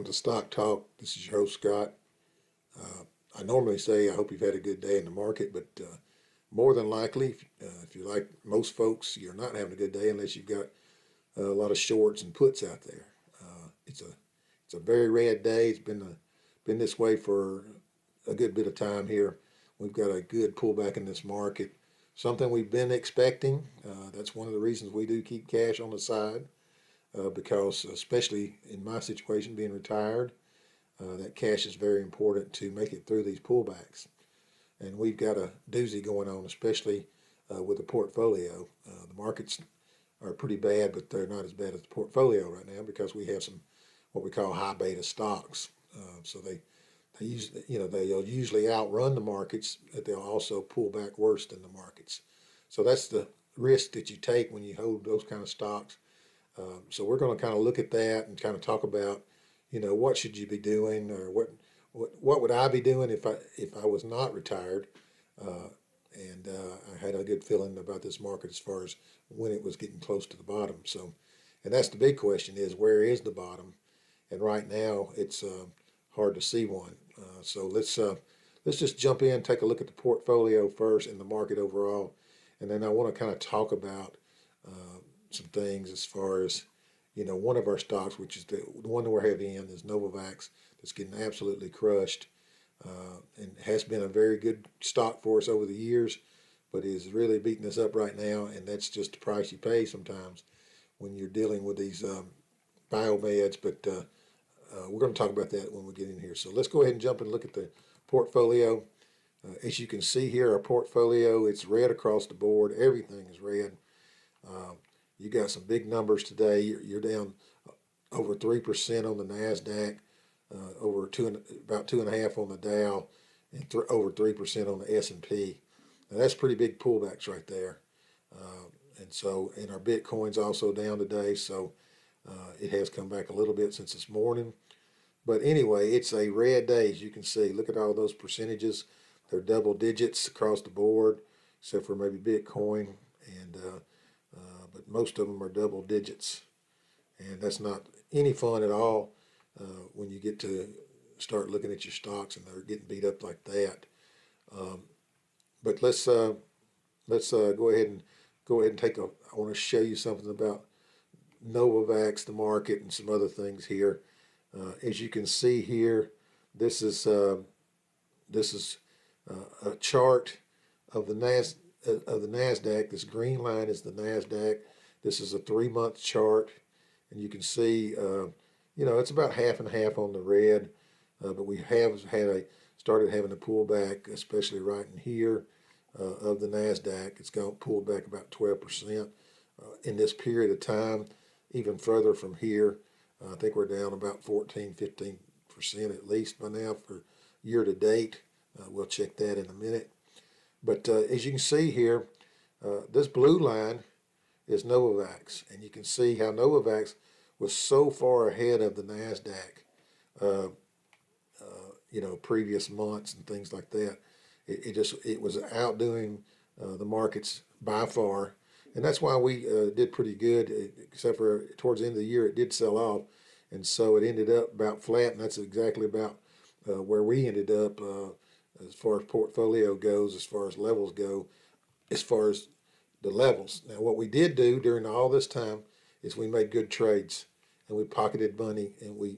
to Stock Talk. This is your host, Scott. I normally say I hope you've had a good day in the market, but more than likely, if you're like most folks, you're not having a good day unless you've got a lot of shorts and puts out there. It's a very red day. It's been this way for a good bit of time here. We've got a good pullback in this market, something we've been expecting. That's one of the reasons we do keep cash on the side, because especially in my situation, being retired, that cash is very important to make it through these pullbacks. And we've got a doozy going on, especially with the portfolio. The markets are pretty bad, but they're not as bad as the portfolio right now because we have some what we call high beta stocks. So they'll usually outrun the markets, but they'll also pull back worse than the markets. So that's the risk that you take when you hold those kind of stocks. So we're going to kind of look at that and kind of talk about, what should you be doing, or what would I be doing if I was not retired, and I had a good feeling about this market as far as when it was getting close to the bottom. So, and that's the big question: is where is the bottom? And right now, it's hard to see one. So let's just jump in, take a look at the portfolio first and the market overall, and then I want to kind of talk about some things as far as, one of our stocks, which is the one that we're heavy in, is Novavax, that's getting absolutely crushed, and has been a very good stock for us over the years, but is really beating us up right now, and that's just the price you pay sometimes when you're dealing with these biomeds. But we're going to talk about that when we get in here. So let's go ahead and jump and look at the portfolio. As you can see here, our portfolio, it's red across the board. Everything is red. You got some big numbers today. You're down over 3% on the NASDAQ, about 2.5% on the Dow, and over 3% on the S&P. Now that's pretty big pullbacks right there. And our Bitcoin's also down today, so it has come back a little bit since this morning. But anyway, it's a red day, as you can see. Look at all those percentages. They're double digits across the board, except for maybe Bitcoin, and but most of them are double digits. And that's not any fun at all when you get to start looking at your stocks and they're getting beat up like that. But let's go ahead and take I want to show you something about Novavax, the market, and some other things here. As you can see here, this is a chart of the NASDAQ. This green line is the NASDAQ. This is a 3-month chart, and you can see, it's about half and half on the red, but we have started having a pullback, especially right in here of the NASDAQ. It's pulled back about 12% in this period of time. Even further from here, I think we're down about 14-15% at least by now for year to date. We'll check that in a minute. But as you can see here, this blue line is Novavax, and you can see how Novavax was so far ahead of the NASDAQ, previous months and things like that. It was outdoing the markets by far, and that's why we did pretty good, except for towards the end of the year it did sell off, and so it ended up about flat, and that's exactly about where we ended up as far as portfolio goes, as far as levels go, as far as the levels. Now, what we did do during all this time is we made good trades, and we pocketed money, and we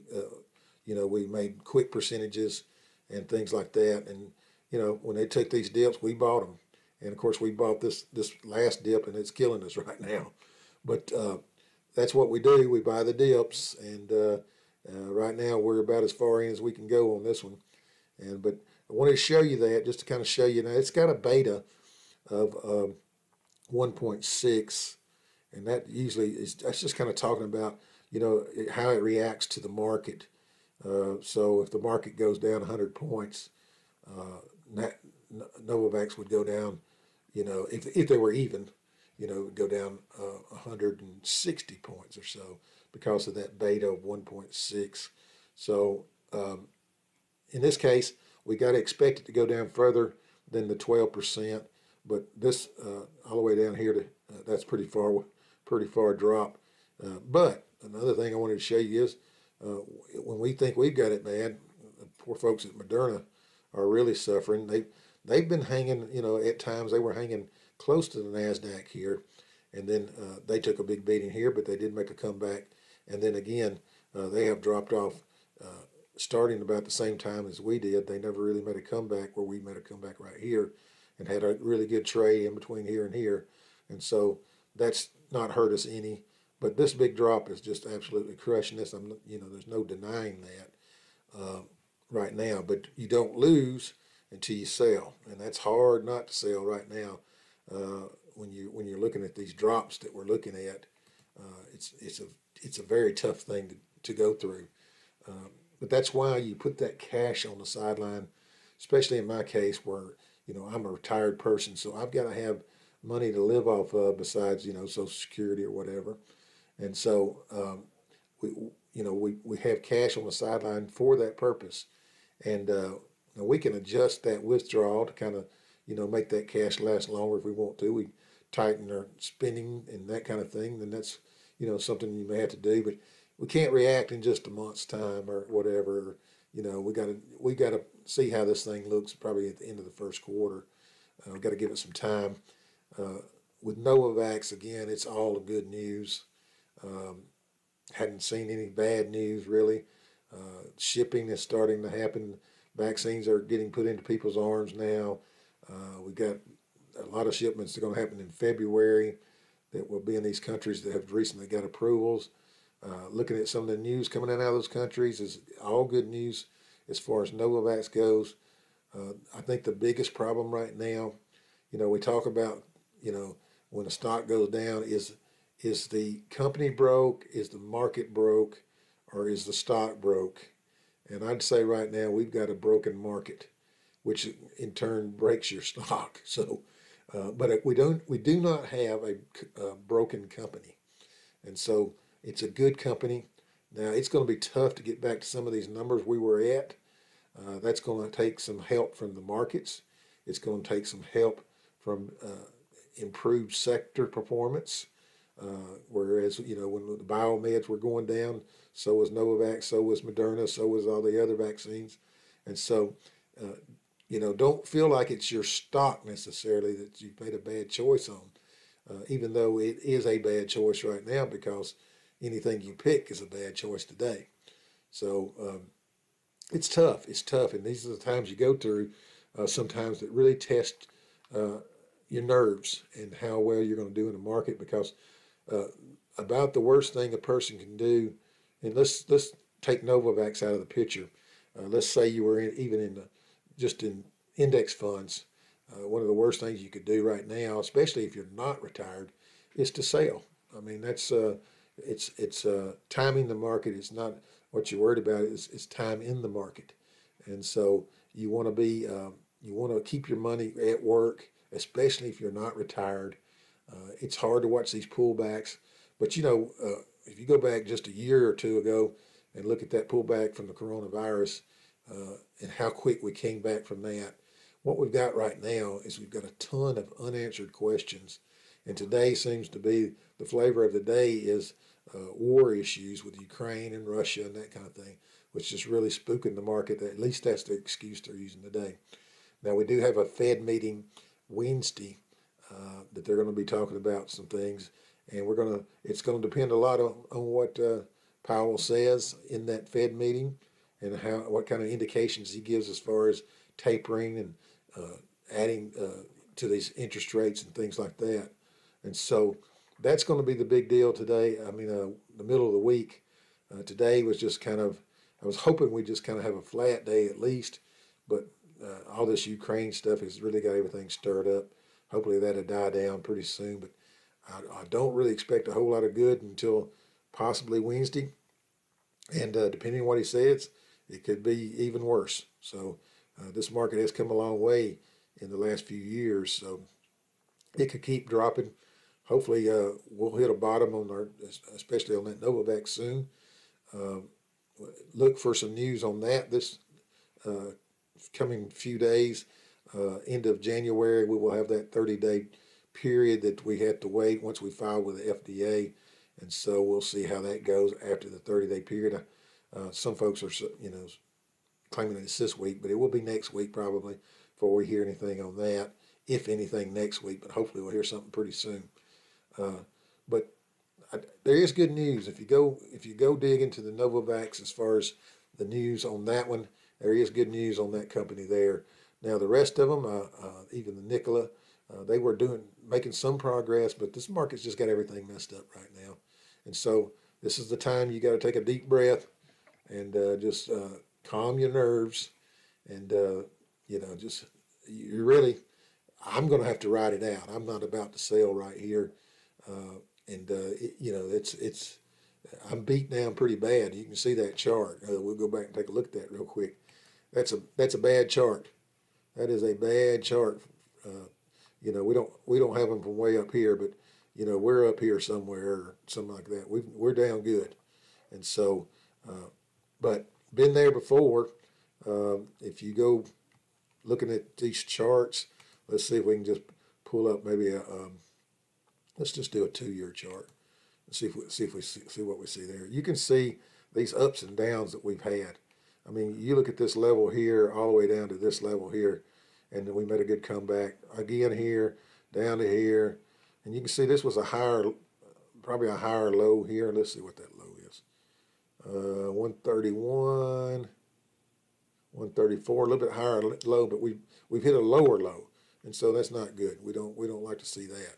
made quick percentages and things like that. And when they took these dips, we bought them, and of course we bought this last dip, and it's killing us right now. But that's what we do. We buy the dips, and right now we're about as far in as we can go on this one. But I wanted to show you that just to kind of show you. Now it's got a beta of 1.6, and that that's just kind of talking about how it reacts to the market. So if the market goes down 100 points, Novavax would go down. If they were even, it would go down 160 points or so because of that beta of 1.6. So in this case, we got to expect it to go down further than the 12%, but this all the way down here to that's pretty far drop. But another thing I wanted to show you is when we think we've got it bad, the poor folks at Moderna are really suffering. They've been hanging, at times they were hanging close to the NASDAQ here, and then they took a big beating here, but they did make a comeback. And then again, they have dropped off starting about the same time as we did. They never really made a comeback where we made a comeback right here and had a really good trade in between here and here. And so that's not hurt us any. But this big drop is just absolutely crushing us. There's no denying that right now. But you don't lose until you sell, and that's hard not to sell right now. When you're looking at these drops that we're looking at, it's a very tough thing to go through. But that's why you put that cash on the sideline, especially in my case where I'm a retired person, so I've got to have money to live off of besides Social Security or whatever. And so we have cash on the sideline for that purpose, and we can adjust that withdrawal to kind of make that cash last longer if we want to. We tighten our spending and that kind of thing. Then that's something you may have to do, but we can't react in just a month's time or whatever. We got to see how this thing looks probably at the end of the first quarter. We got to give it some time. With Novavax, again, it's all good news. Hadn't seen any bad news really. Shipping is starting to happen. Vaccines are getting put into people's arms now. We've got a lot of shipments that are going to happen in February that will be in these countries that have recently got approvals. Looking at some of the news coming out of those countries is all good news as far as Novavax goes. I think the biggest problem right now, we talk about, when the stock goes down, is the company broke, is the market broke, or is the stock broke? And I'd say right now we've got a broken market, which in turn breaks your stock. So, but we do not have a broken company, and so it's a good company. Now it's going to be tough to get back to some of these numbers we were at. That's going to take some help from the markets. It's going to take some help from improved sector performance. Whereas, when the biomeds were going down, so was Novavax, so was Moderna, so was all the other vaccines. And so, don't feel like it's your stock necessarily that you've made a bad choice on, even though it is a bad choice right now because anything you pick is a bad choice today. So it's tough. It's tough. And these are the times you go through sometimes that really test your nerves and how well you're going to do in the market because about the worst thing a person can do, and let's take Novavax out of the picture. Let's say you were just in index funds. One of the worst things you could do right now, especially if you're not retired, is to sell. I mean, that's it's timing the market. It's not what you're worried about. It's time in the market, and so you want to be you want to keep your money at work, especially if you're not retired. It's hard to watch these pullbacks, but if you go back just a year or two ago and look at that pullback from the coronavirus and how quick we came back from that, what we've got right now is we've got a ton of unanswered questions, and today seems to be the flavor of the day is war issues with Ukraine and Russia and that kind of thing, which is really spooking the market. At least that's the excuse they're using today. Now we do have a Fed meeting Wednesday that they're going to be talking about some things, and it's going to depend a lot on what Powell says in that Fed meeting and what kind of indications he gives as far as tapering and adding to these interest rates and things like that. And so that's going to be the big deal today. I mean, the middle of the week. Today was just I was hoping we'd just kind of have a flat day at least, but all this Ukraine stuff has really got everything stirred up. Hopefully that'll die down pretty soon, but I don't really expect a whole lot of good until possibly Wednesday. And depending on what he says, it could be even worse. So this market has come a long way in the last few years, so it could keep dropping. Hopefully we'll hit a bottom especially on that Novavax soon. Look for some news on that this coming few days. End of January, we will have that 30-day period that we have to wait once we file with the FDA. And so we'll see how that goes after the 30-day period. Some folks are, claiming it's this week, but it will be next week probably before we hear anything on that, if anything next week, but hopefully we'll hear something pretty soon. But there is good news. If you go dig into the Novavax as far as the news on that one, there is good news on that company there. Now the rest of them, even the Nikola, they were making some progress, but this market's just got everything messed up right now. And so this is the time you got to take a deep breath and just calm your nerves, and I'm going to have to ride it out. I'm not about to sell right here, I'm beat down pretty bad. You can see that chart. We'll go back and take a look at that real quick. That's a bad chart. That is a bad chart. We don't have them from way up here, but we're up here somewhere or something like that. We're down good, and so, but been there before. If you go looking at these charts, let's see if we can just pull up maybe let's just do a 2-year chart and see what we see there. You can see these ups and downs that we've had. I mean, you look at this level here all the way down to this level here, and then we made a good comeback again here, down to here, and you can see this was probably a higher low here. Let's see what that low is. 131, 134, a little bit higher low, but we've hit a lower low, and so that's not good. We don't like to see that.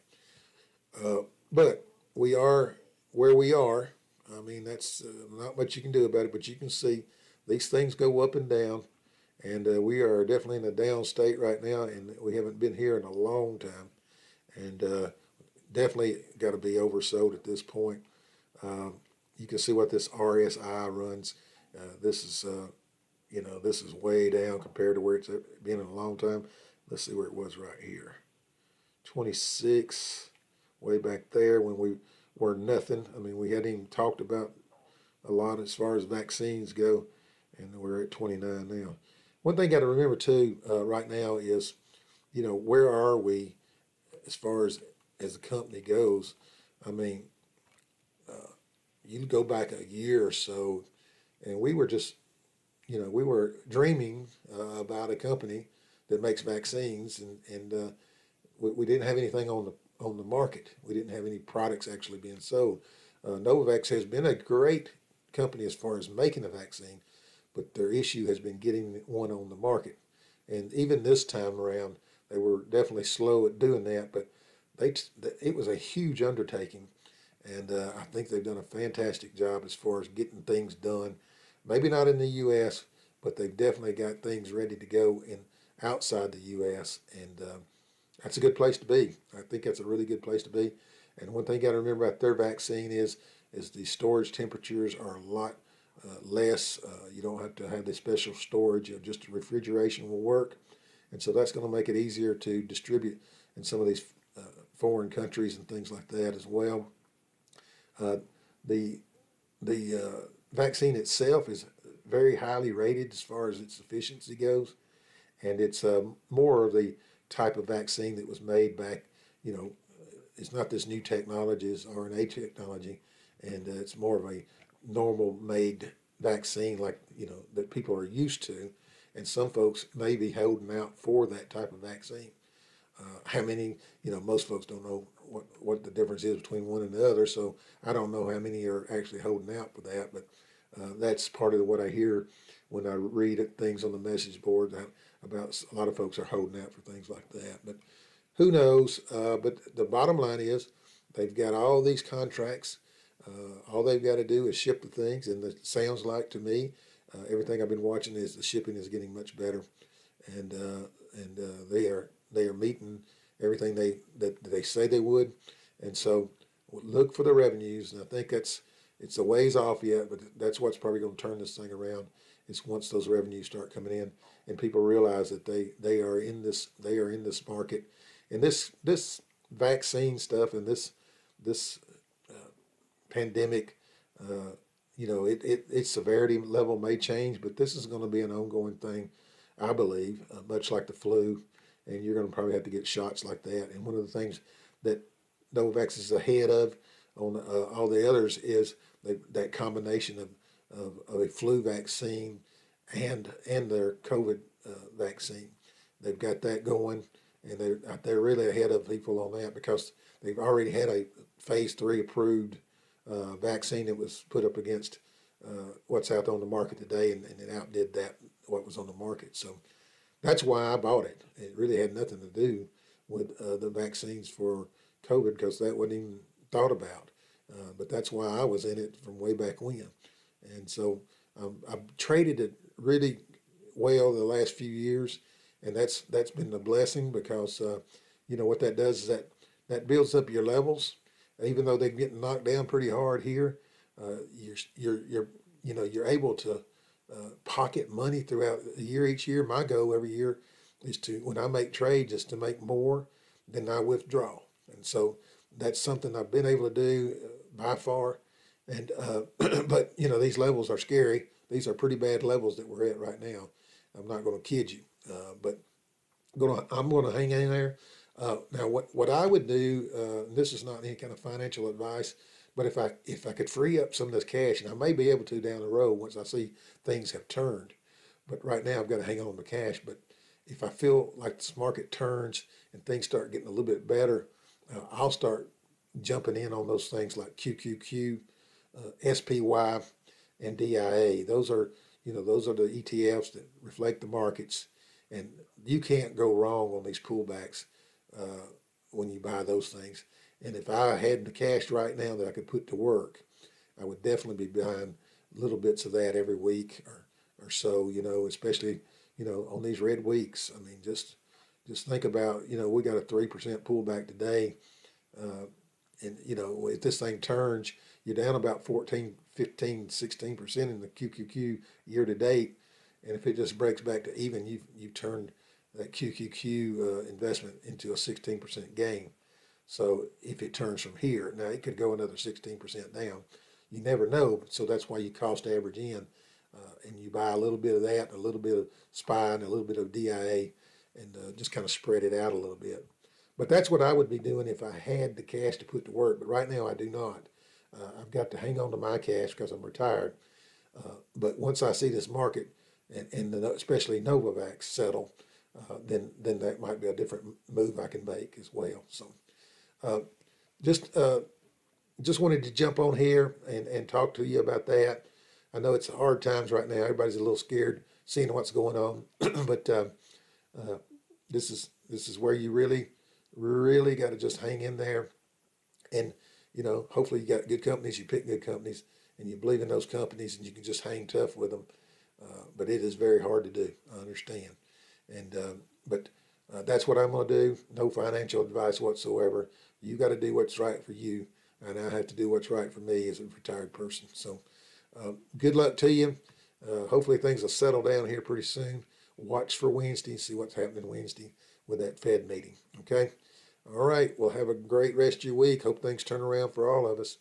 But we are where we are. I mean, that's not much you can do about it, but you can see these things go up and down, and we are definitely in a down state right now, and we haven't been here in a long time, and definitely got to be oversold at this point. You can see what this RSI runs. This is way down compared to where it's been in a long time. Let's see where it was right here. 26, way back there when we were nothing. I mean, we hadn't even talked about a lot as far as vaccines go, and we're at 29 now. One thing you got to remember too right now is, where are we as far as the company goes? I mean, you go back a year or so, and we were just, we were dreaming about a company that makes vaccines, and we didn't have anything on the market. We didn't have any products actually being sold. Novavax has been a great company as far as making a vaccine, but their issue has been getting one on the market. And even this time around, they were definitely slow at doing that, but it was a huge undertaking, and I think they've done a fantastic job as far as getting things done. Maybe not in the U.S., but they've definitely got things ready to go outside the U.S., and that's a good place to be. I think that's a really good place to be. And one thing you got to remember about their vaccine is the storage temperatures are a lot less. You don't have to have the special storage. Just refrigeration will work. And so that's going to make it easier to distribute in some of these foreign countries and things like that as well. The vaccine itself is very highly rated as far as its efficiency goes. And it's more of the type of vaccine that was made back, it's not this new technology, it's RNA technology, and it's more of a normal made vaccine like, that people are used to, and some folks may be holding out for that type of vaccine. How many, most folks don't know what the difference is between one and the other, so I don't know how many are actually holding out for that, but that's part of what I hear when I read things on the message board about a lot of folks are holding out for things like that. But who knows? But the bottom line is they've got all these contracts. All they've got to do is ship the things, and it sounds like to me, everything I've been watching is the shipping is getting much better, and they are meeting everything that they say they would, and so look for the revenues. And I think it's a ways off yet, but that's what's probably going to turn this thing around. Is once those revenues start coming in, and people realize that they are in this market, and this vaccine stuff and this pandemic, its severity level may change, but this is going to be an ongoing thing, I believe, much like the flu, and you're going to probably have to get shots like that. And one of the things that Novavax is ahead of on all the others is that combination of of a flu vaccine and their COVID vaccine. They've got that going, and they're really ahead of people on that because they've already had a phase 3 approved vaccine that was put up against what's out on the market today, and it outdid what was on the market. So that's why I bought it. It really had nothing to do with the vaccines for COVID because that wasn't even thought about. But that's why I was in it from way back when. And so I've traded it really well the last few years, and that's been a blessing because what that does is that builds up your levels. Even though they're getting knocked down pretty hard here, you're able to pocket money throughout the year. Each year, my goal every year is to, when I make trades, is to make more than I withdraw. And so that's something I've been able to do by far. And but these levels are scary. These are pretty bad levels that we're at right now. I'm not going to kid you, but I'm going to hang in there. Now, what I would do, this is not any kind of financial advice, but if I could free up some of this cash, and I may be able to down the road once I see things have turned, but right now I've got to hang on to cash. But if I feel like this market turns and things start getting a little bit better, I'll start jumping in on those things like QQQ, SPY, and DIA. Those are the ETFs that reflect the markets, and you can't go wrong on these pullbacks when you buy those things. And if I had the cash right now that I could put to work, I would definitely be buying little bits of that every week or so, especially, on these red weeks. I mean, just think about, we got a 3% pullback today. And, if this thing turns, you're down about 14, 15, 16% in the QQQ year to date. And if it just breaks back to even, you've turned that QQQ investment into a 16% gain. So if it turns from here, now it could go another 16% down. You never know. So that's why you cost average in, and you buy a little bit of that, a little bit of SPY, and a little bit of DIA, and just kind of spread it out a little bit. But that's what I would be doing if I had the cash to put to work. But right now I do not. I've got to hang on to my cash because I'm retired. But once I see this market, and especially Novavax settle, then that might be a different move I can make as well. So just wanted to jump on here and talk to you about that. I know it's hard times right now. Everybody's a little scared seeing what's going on, but this is where you really got to just hang in there. And hopefully you got good companies. You pick good companies, and you believe in those companies, and you can just hang tough with them. But it is very hard to do. I understand, but that's what I'm going to do. No financial advice whatsoever. You got to do what's right for you, and I have to do what's right for me as a retired person. So good luck to you. Hopefully things will settle down here pretty soon. Watch for Wednesday, see what's happening Wednesday with that Fed meeting. Okay? All right. Well, have a great rest of your week. Hope things turn around for all of us.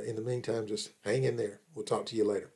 In the meantime, just hang in there. We'll talk to you later.